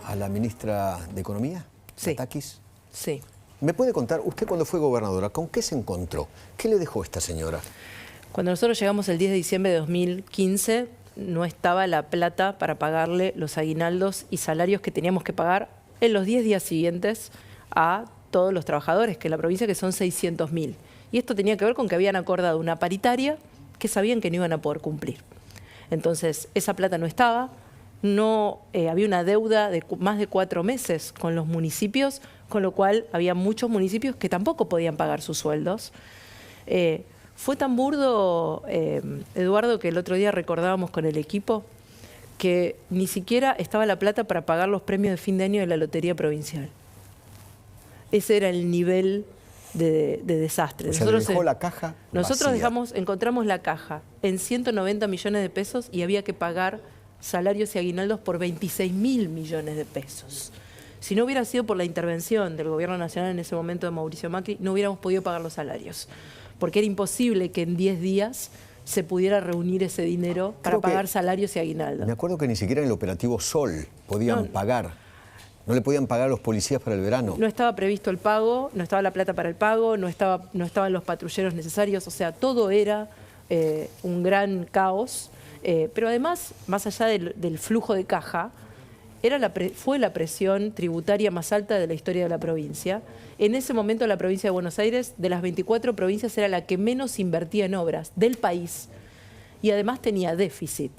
a la ministra de Economía, Sí. Batakis? Sí. ¿Me puede contar, usted cuando fue gobernadora, con qué se encontró? ¿Qué le dejó esta señora? Cuando nosotros llegamos el 10 de diciembre de 2015, no estaba la plata para pagarle los aguinaldos y salarios que teníamos que pagar en los 10 días siguientes a todos los trabajadores que en la provincia, que son 600.000. Y esto tenía que ver con que habían acordado una paritaria que sabían que no iban a poder cumplir. Entonces, esa plata no estaba, había una deuda de más de 4 meses con los municipios, con lo cual había muchos municipios que tampoco podían pagar sus sueldos. Fue tan burdo, Eduardo, que el otro día recordábamos con el equipo que ni siquiera estaba la plata para pagar los premios de fin de año de la Lotería Provincial. Ese era el nivel de desastre. O sea, nosotros dejó la caja Nosotros vacía. encontramos la caja en 190 millones de pesos y había que pagar salarios y aguinaldos por 26.000 millones de pesos. Si no hubiera sido por la intervención del gobierno nacional en ese momento de Mauricio Macri, no hubiéramos podido pagar los salarios, porque era imposible que en 10 días se pudiera reunir ese dinero para pagar salarios y aguinaldos. Me acuerdo que ni siquiera en el operativo Sol podían pagar. No le podían pagar a los policías para el verano. No estaba previsto el pago, no estaba la plata para el pago, no estaban los patrulleros necesarios, o sea, todo era un gran caos. Pero además, más allá del flujo de caja, fue la presión tributaria más alta de la historia de la provincia. En ese momento la provincia de Buenos Aires, de las 24 provincias, era la que menos invertía en obras del país y además tenía déficit.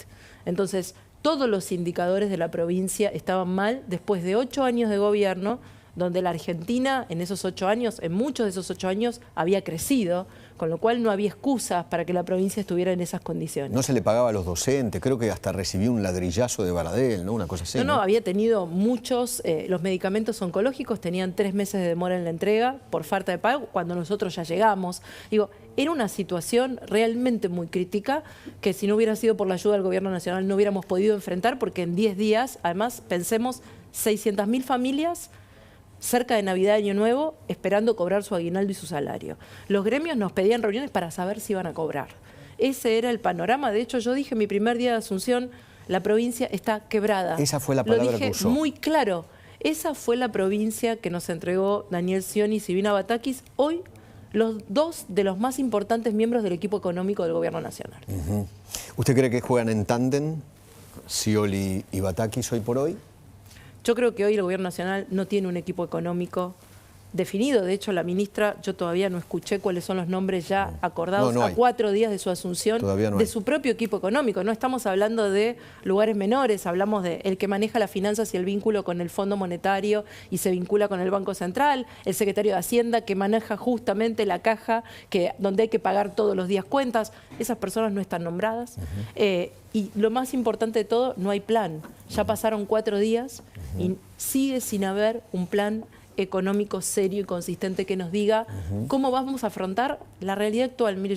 Entonces, todos los indicadores de la provincia estaban mal después de 8 años de gobierno, donde la Argentina en esos 8 años, en muchos de esos 8 años, había crecido, con lo cual no había excusas para que la provincia estuviera en esas condiciones. No se le pagaba a los docentes, creo que hasta recibió un ladrillazo de Baradel, ¿no? Una cosa así. No, había tenido muchos, los medicamentos oncológicos tenían 3 meses de demora en la entrega por falta de pago cuando nosotros ya llegamos. Digo, era una situación realmente muy crítica que si no hubiera sido por la ayuda del gobierno nacional no hubiéramos podido enfrentar, porque en 10 días, además, pensemos, 600.000 familias cerca de Navidad y Año Nuevo, esperando cobrar su aguinaldo y su salario. Los gremios nos pedían reuniones para saber si iban a cobrar. Ese era el panorama. De hecho, yo dije mi primer día de asunción, la provincia está quebrada. Esa fue la palabra que usó. Lo dije muy claro. Esa fue la provincia que nos entregó Daniel Scioni y Silvina Batakis, hoy los dos de los más importantes miembros del equipo económico del gobierno nacional. ¿Usted cree que juegan en tándem, Scioli y Batakis, hoy por hoy? Yo creo que hoy el gobierno nacional no tiene un equipo económico definido. De hecho, la ministra, yo todavía no escuché cuáles son los nombres ya acordados a 4 días de su asunción de su propio equipo económico. No estamos hablando de lugares menores, hablamos de el que maneja las finanzas y el vínculo con el Fondo Monetario y se vincula con el Banco Central, el secretario de Hacienda que maneja justamente la caja donde hay que pagar todos los días cuentas. Esas personas no están nombradas. Y lo más importante de todo, no hay plan. Ya pasaron 4 días y sigue sin haber un plan económico serio y consistente que nos diga cómo vamos a afrontar la realidad actual. Mire,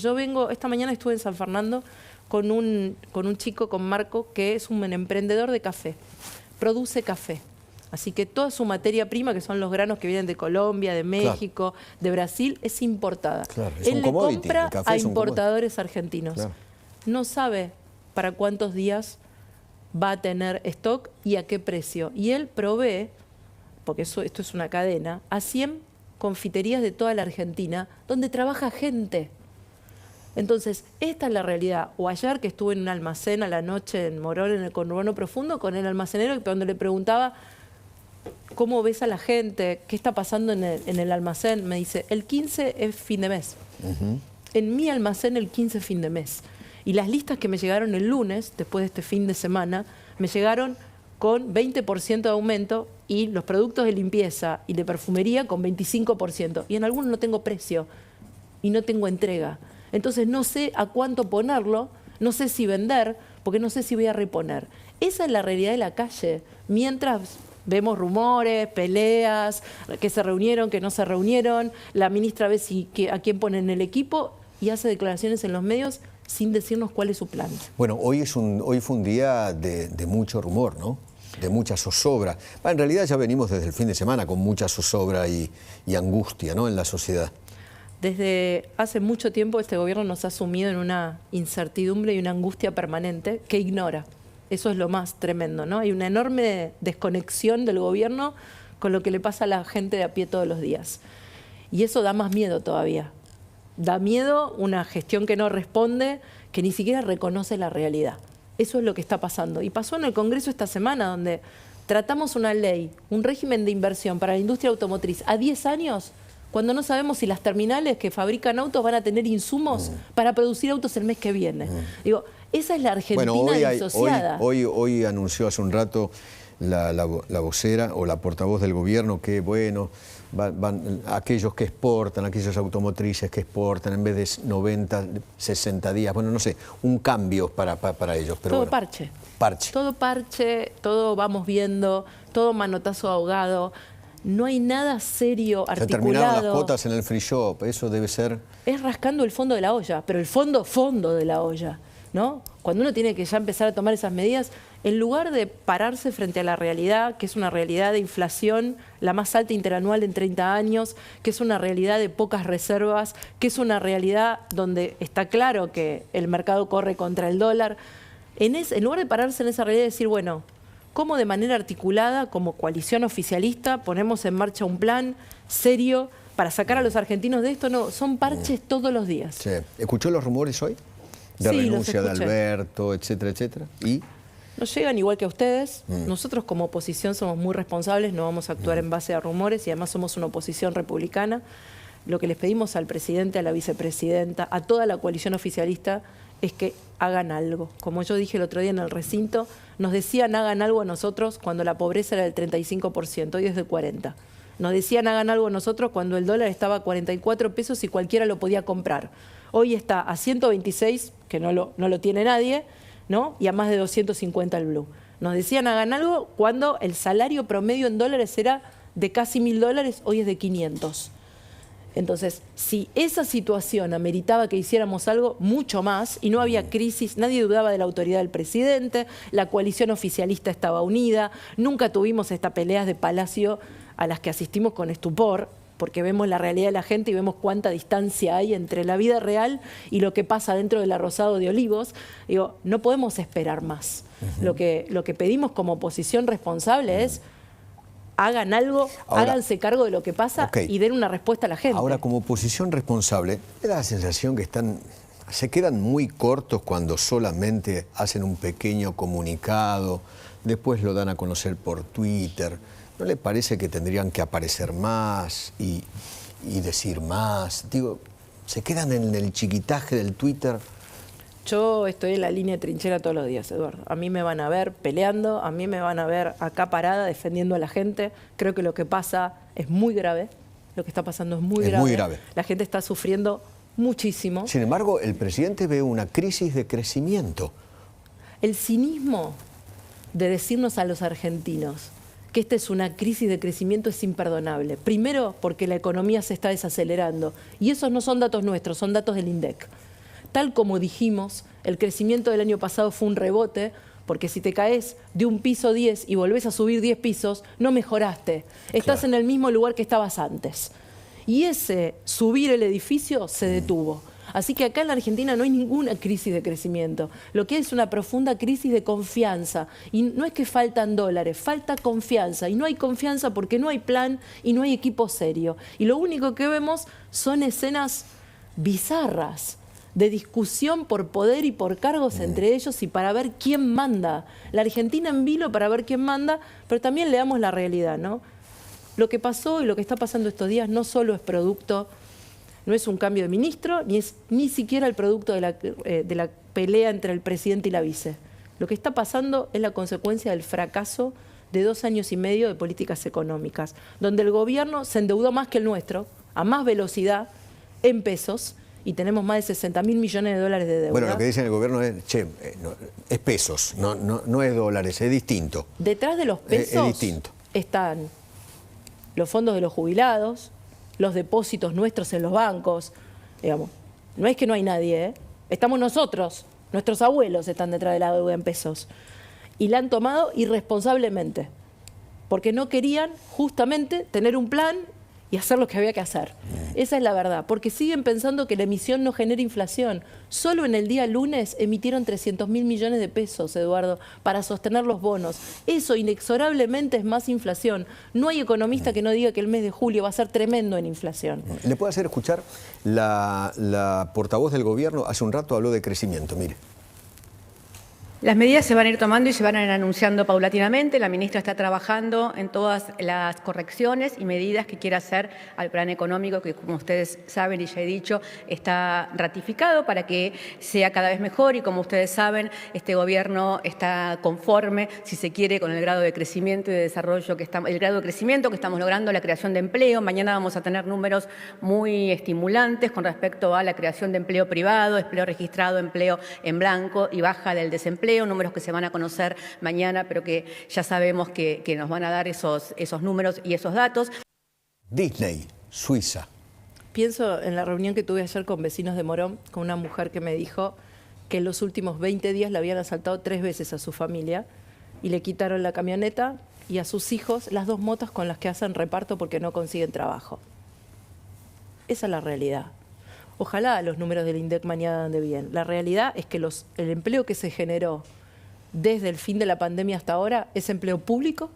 esta mañana estuve en San Fernando con un chico, con Marco, que es un emprendedor de café, produce café. Así que toda su materia prima, que son los granos que vienen de Colombia, de México, de Brasil, es importada. Él le compra a importadores argentinos. No sabe para cuántos días va a tener stock y a qué precio. Y él provee, porque esto es una cadena, a 100 confiterías de toda la Argentina, donde trabaja gente. Entonces, esta es la realidad. O ayer que estuve en un almacén a la noche en Morón, en el conurbano profundo, con el almacenero, cuando le preguntaba cómo ves a la gente, qué está pasando en el almacén, me dice, el 15 es fin de mes. En mi almacén el 15 es fin de mes. Y las listas que me llegaron el lunes, después de este fin de semana, me llegaron con 20% de aumento y los productos de limpieza y de perfumería con 25%. Y en algunos no tengo precio y no tengo entrega. Entonces no sé a cuánto ponerlo, no sé si vender, porque no sé si voy a reponer. Esa es la realidad de la calle. Mientras vemos rumores, peleas, que se reunieron, que no se reunieron, la ministra ve a quién pone en el equipo y hace declaraciones en los medios sin decirnos cuál es su plan. Bueno, hoy fue un día de mucho rumor, ¿no? De mucha zozobra. En realidad ya venimos desde el fin de semana con mucha zozobra y angustia, ¿no?, en la sociedad. Desde hace mucho tiempo este gobierno nos ha sumido en una incertidumbre y una angustia permanente que ignora. Eso es lo más tremendo, ¿no? Hay una enorme desconexión del gobierno con lo que le pasa a la gente de a pie todos los días. Y eso da más miedo todavía. Da miedo una gestión que no responde, que ni siquiera reconoce la realidad. Eso es lo que está pasando. Y pasó en el Congreso esta semana, donde tratamos una ley, un régimen de inversión para la industria automotriz a 10 años, cuando no sabemos si las terminales que fabrican autos van a tener insumos para producir autos el mes que viene. Digo, esa es la Argentina disociada. Hoy anunció hace un rato la vocera o la portavoz del gobierno que, bueno, van aquellos que exportan, aquellas automotrices que exportan, en vez de 90, 60 días, bueno, no sé, un cambio para ellos. Pero todo bueno, parche. Parche. Todo parche, todo vamos viendo, todo manotazo ahogado. No hay nada serio, articulado. Se terminaron las cuotas en el free shop, eso debe ser... Es rascando el fondo de la olla, pero el fondo de la olla, ¿no? Cuando uno tiene que ya empezar a tomar esas medidas, en lugar de pararse frente a la realidad, que es una realidad de inflación, la más alta interanual en 30 años, que es una realidad de pocas reservas, que es una realidad donde está claro que el mercado corre contra el dólar, en lugar de pararse en esa realidad y decir, bueno, ¿cómo de manera articulada, como coalición oficialista, ponemos en marcha un plan serio para sacar a los argentinos de esto? No, son parches todos los días. Sí. ¿Escuchó los rumores hoy? De sí, renuncia de Alberto, etcétera, etcétera. ¿Y? Nos llegan igual que a ustedes. Nosotros como oposición somos muy responsables, no vamos a actuar en base a rumores y además somos una oposición republicana. Lo que les pedimos al presidente, a la vicepresidenta, a toda la coalición oficialista es que hagan algo. Como yo dije el otro día en el recinto, nos decían hagan algo a nosotros cuando la pobreza era del 35%, hoy es del 40%. Nos decían hagan algo a nosotros cuando el dólar estaba a 44 pesos y cualquiera lo podía comprar. Hoy está a 126, que no lo tiene nadie, ¿no? Y a más de 250 el blue. Nos decían hagan algo cuando el salario promedio en dólares era de casi $1000, hoy es de 500. Entonces, si esa situación ameritaba que hiciéramos algo, mucho más, y no había crisis, nadie dudaba de la autoridad del presidente, la coalición oficialista estaba unida, nunca tuvimos estas peleas de palacio a las que asistimos con estupor, porque vemos la realidad de la gente y vemos cuánta distancia hay entre la vida real y lo que pasa dentro del arrozado de Olivos. Digo, no podemos esperar más. Lo que pedimos como oposición responsable es hagan algo, háganse cargo de lo que pasa y den una respuesta a la gente. Ahora, como oposición responsable, me da la sensación que se quedan muy cortos cuando solamente hacen un pequeño comunicado, después lo dan a conocer por Twitter. ¿No le parece que tendrían que aparecer más y decir más? Digo, ¿se quedan en el chiquitaje del Twitter? Yo estoy en la línea de trinchera todos los días, Eduardo. A mí me van a ver peleando, a mí me van a ver acá parada defendiendo a la gente. Creo que lo que pasa es muy grave. Lo que está pasando es muy grave. La gente está sufriendo muchísimo. Sin embargo, el presidente ve una crisis de crecimiento. El cinismo de decirnos a los argentinos que esta es una crisis de crecimiento es imperdonable. Primero, porque la economía se está desacelerando. Y esos no son datos nuestros, son datos del INDEC. Tal como dijimos, el crecimiento del año pasado fue un rebote, porque si te caes de un piso 10 y volvés a subir 10 pisos, no mejoraste. Estás en el mismo lugar que estabas antes. Y ese subir el edificio se detuvo. Así que acá en la Argentina no hay ninguna crisis de crecimiento. Lo que hay es una profunda crisis de confianza. Y no es que faltan dólares, falta confianza. Y no hay confianza porque no hay plan y no hay equipo serio. Y lo único que vemos son escenas bizarras de discusión por poder y por cargos entre ellos y para ver quién manda. La Argentina en vilo para ver quién manda, pero también leamos la realidad, ¿no? Lo que pasó y lo que está pasando estos días no solo es producto, no es un cambio de ministro, ni siquiera el producto de la pelea entre el presidente y la vice. Lo que está pasando es la consecuencia del fracaso de 2 años y medio de políticas económicas, donde el gobierno se endeudó más que el nuestro, a más velocidad, en pesos, y tenemos más de 60.000 millones de dólares de deuda. Bueno, lo que dicen el gobierno es, es pesos, no es dólares, es distinto. Detrás de los pesos están los fondos de los jubilados, los depósitos nuestros en los bancos, digamos. No es que no hay nadie, estamos nosotros, nuestros abuelos están detrás de la deuda en pesos. Y la han tomado irresponsablemente, porque no querían justamente tener un plan y hacer lo que había que hacer. Esa es la verdad, porque siguen pensando que la emisión no genera inflación. Solo en el día lunes emitieron 300.000 millones de pesos, Eduardo, para sostener los bonos. Eso inexorablemente es más inflación. No hay economista que no diga que el mes de julio va a ser tremendo en inflación. ¿Le puedo hacer escuchar? La portavoz del gobierno hace un rato habló de crecimiento, mire. Las medidas se van a ir tomando y se van a ir anunciando paulatinamente. La ministra está trabajando en todas las correcciones y medidas que quiera hacer al plan económico, que como ustedes saben y ya he dicho, está ratificado para que sea cada vez mejor. Y como ustedes saben, este gobierno está conforme, si se quiere, con el grado de crecimiento y de desarrollo que estamos, el grado de crecimiento que estamos logrando, la creación de empleo. Mañana vamos a tener números muy estimulantes con respecto a la creación de empleo privado, empleo registrado, empleo en blanco y baja del desempleo. Números que se van a conocer mañana, pero que ya sabemos que nos van a dar esos números y esos datos. Disney, Suiza. Pienso en la reunión que tuve ayer con vecinos de Morón, con una mujer que me dijo que en los últimos 20 días le habían asaltado 3 veces a su familia y le quitaron la camioneta y a sus hijos las 2 motos con las que hacen reparto porque no consiguen trabajo. Esa es la realidad. Ojalá los números del INDEC mañana anden bien. La realidad es que el empleo que se generó desde el fin de la pandemia hasta ahora es empleo público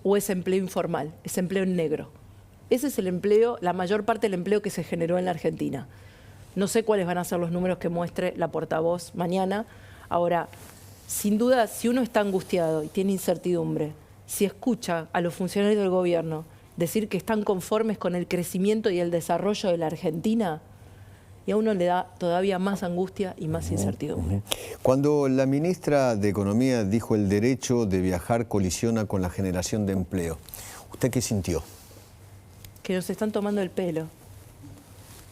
o es empleo informal, es empleo en negro. Ese es el empleo, la mayor parte del empleo que se generó en la Argentina. No sé cuáles van a ser los números que muestre la portavoz mañana. Ahora, sin duda, si uno está angustiado y tiene incertidumbre, si escucha a los funcionarios del gobierno decir que están conformes con el crecimiento y el desarrollo de la Argentina, y a uno le da todavía más angustia y más incertidumbre. Cuando la ministra de Economía dijo el derecho de viajar colisiona con la generación de empleo, ¿usted qué sintió? Que nos están tomando el pelo.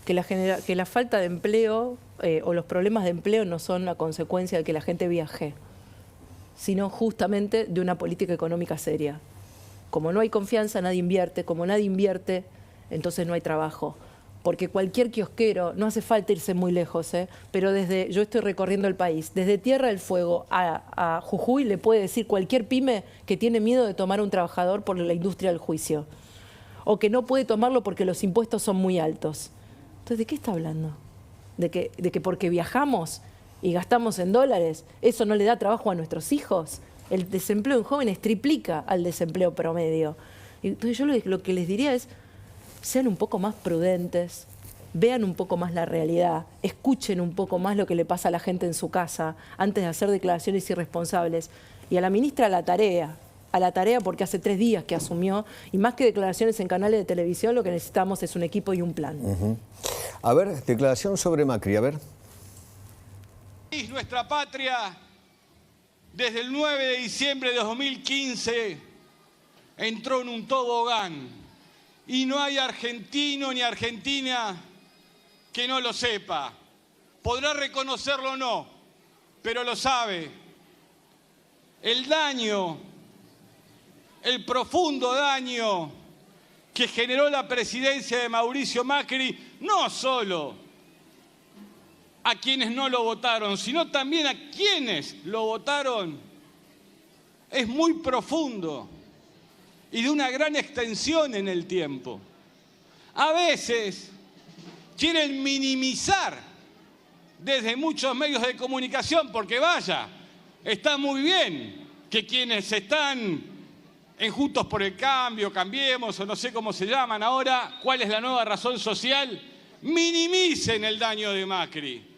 Que la falta de empleo o los problemas de empleo no son la consecuencia de que la gente viaje, sino justamente de una política económica seria. Como no hay confianza, nadie invierte. Como nadie invierte, entonces no hay trabajo. Porque cualquier kiosquero, no hace falta irse muy lejos, pero yo estoy recorriendo el país, desde Tierra del Fuego a Jujuy le puede decir cualquier pyme que tiene miedo de tomar a un trabajador por la industria del juicio, o que no puede tomarlo porque los impuestos son muy altos. Entonces, ¿de qué está hablando? ¿De que porque viajamos y gastamos en dólares, eso no le da trabajo a nuestros hijos? El desempleo en jóvenes triplica al desempleo promedio. Entonces yo lo que les diría es, sean un poco más prudentes, vean un poco más la realidad, escuchen un poco más lo que le pasa a la gente en su casa antes de hacer declaraciones irresponsables. Y a la ministra a la tarea porque hace 3 días que asumió, y más que declaraciones en canales de televisión, lo que necesitamos es un equipo y un plan. A ver, declaración sobre Macri, a ver. Nuestra patria, desde el 9 de diciembre de 2015, entró en un tobogán. Y no hay argentino ni argentina que no lo sepa. Podrá reconocerlo o no, pero lo sabe. El daño, el profundo daño que generó la presidencia de Mauricio Macri, no solo a quienes no lo votaron, sino también a quienes lo votaron, es muy profundo y de una gran extensión en el tiempo. A veces quieren minimizar desde muchos medios de comunicación, porque vaya, está muy bien que quienes están en Juntos por el Cambio, Cambiemos, o no sé cómo se llaman ahora, cuál es la nueva razón social, minimicen el daño de Macri.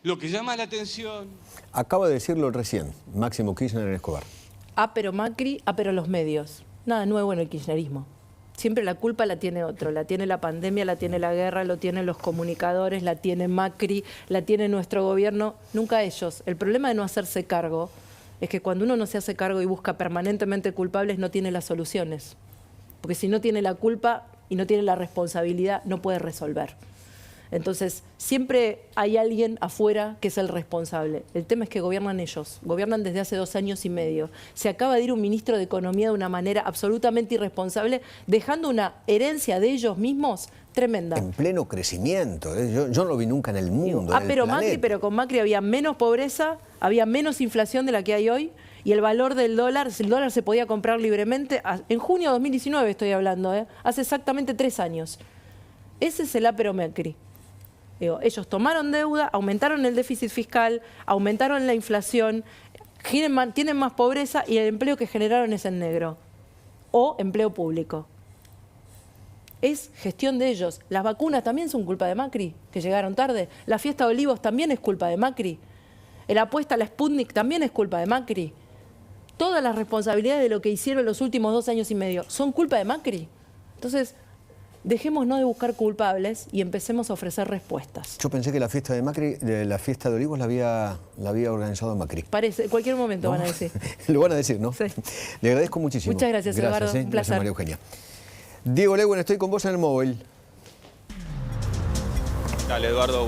Lo que llama la atención... Acaba de decirlo recién, Máximo Kirchner en Escobar. Pero Macri, pero los medios. Nada nuevo en el kirchnerismo. Siempre la culpa la tiene otro, la tiene la pandemia, la tiene la guerra, lo tienen los comunicadores, la tiene Macri, la tiene nuestro gobierno, nunca ellos. El problema de no hacerse cargo es que cuando uno no se hace cargo y busca permanentemente culpables, no tiene las soluciones. Porque si no tiene la culpa y no tiene la responsabilidad, no puede resolver. Entonces, siempre hay alguien afuera que es el responsable. El tema es que gobiernan ellos, gobiernan desde hace 2 años y medio. Se acaba de ir un ministro de Economía de una manera absolutamente irresponsable, dejando una herencia de ellos mismos tremenda. En pleno crecimiento, yo no lo vi nunca en el mundo. Pero con Macri había menos pobreza, había menos inflación de la que hay hoy, Y el valor del dólar, si el dólar se podía comprar libremente, en junio de 2019 estoy hablando, hace exactamente 3 años. Ese es el ápero Macri. Digo, ellos tomaron deuda, aumentaron el déficit fiscal, aumentaron la inflación, tienen más pobreza y el empleo que generaron es en negro o empleo público. Es gestión de ellos. Las vacunas también son culpa de Macri, que llegaron tarde. La fiesta de Olivos también es culpa de Macri. La apuesta a la Sputnik también es culpa de Macri. Todas las responsabilidades de lo que hicieron los últimos 2 años y medio son culpa de Macri. Entonces, dejémonos de buscar culpables y empecemos a ofrecer respuestas. Yo pensé que la fiesta de Macri, la fiesta de Olivos la había organizado Macri. Parece, en cualquier momento, ¿no? Van a decir. Lo van a decir, ¿no? Sí. Le agradezco muchísimo. Muchas gracias, Eduardo. Un placer. Gracias, María Eugenia. Diego Lewin, estoy con vos en el móvil. Dale, Eduardo.